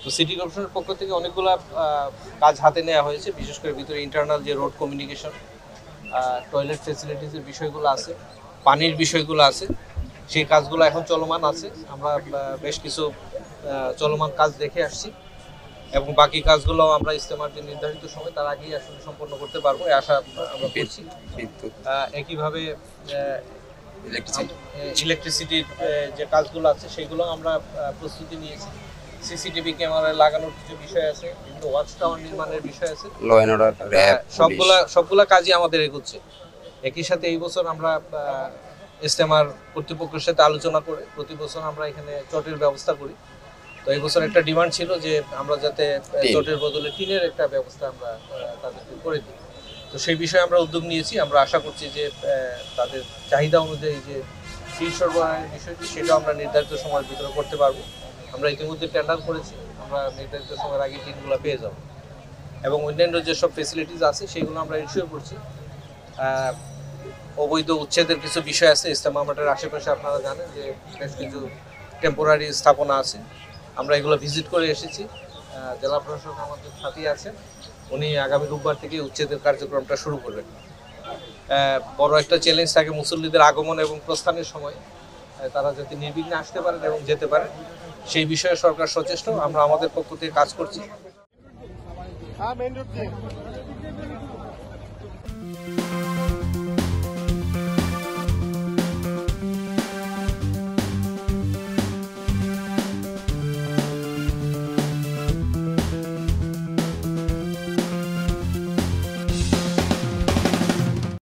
তো সিটি কর্পোরেশনের পক্ষ থেকে অনেকগুলা কাজ হাতে নেওয়া হয়েছে, বিশেষ করে ভিতরে ইন্টারনাল যে রোড কমিউনিকেশন, টয়লেট ফেসিলিটিসের বিষয়গুলো আছে, পানির বিষয়গুলো আছে, সেই কাজগুলো এখন চলমান আছে। আমরা বেশ কিছু চলমান কাজ দেখে আসছি এবং বাকি কাজগুলো আমরা ইজতেমার যে নির্ধারিত সময় তার আগেই আসলে সম্পন্ন করতে পারবো এই আশা আমরা করছি। একইভাবে ইলেকট্রিসিটির যে কাজগুলো আছে সেগুলো আমরা প্রস্তুতি নিয়েছি। সিসিটিভি ক্যামেরা লাগানোর কিছু বিষয় আছে, বিভিন্ন ওয়াচ টাওয়ার নির্মাণের বিষয় আছে, ল অ্যান্ড অর্ডার, র‍্যাব, সবগুলা কাজই আমাদের এগোচ্ছে। একই সাথে এই বছর আমরা ইজতেমার কর্তৃপক্ষের সাথে আলোচনা করে প্রতি বছর আমরা এখানে চটের ব্যবস্থা করি। তো এই বছর একটা ডিমান্ড ছিল যে আমরা যাতে চটের বদলে টিনের একটা ব্যবস্থা আমরা তাদেরকে করে দিই। তো সেই বিষয়ে আমরা উদ্যোগ নিয়েছি। আমরা আশা করছি যে তাদের চাহিদা অনুযায়ী যে টিন সরবরাহের বিষয়টি সেটাও আমরা নির্ধারিত সময়ের ভিতরে করতে পারবো। আমরা ইতিমধ্যে টেন্ডার করেছি, আমরা নির্ধারিত সময়ের আগে টিনগুলো পেয়ে যাব এবং অন্যান্য যেসব ফেসিলিটিস আছে সেগুলো আমরা ইনশিওর করছি। অবৈধ উচ্ছেদের কিছু বিষয় আছে ইজতেমা মাঠের আশেপাশে, আপনারা জানেন যে বেশ কিছু টেম্পোরারি স্থাপনা আছে, আমরা এগুলো ভিজিট করে এসেছি। জেলা প্রশাসক আমাদের সাথে আছেন, উনি আগামী রোববার থেকে উচ্ছেদের কার্যক্রমটা শুরু করবেন। বড় একটা চ্যালেঞ্জ থাকে মুসল্লিদের আগমন এবং প্রস্থানের সময়, তারা যাতে নির্বিঘ্নে আসতে পারেন এবং যেতে পারেন সেই বিষয়ে সরকার সচেষ্ট। আমরা আমাদের পক্ষ থেকে কাজ করছি।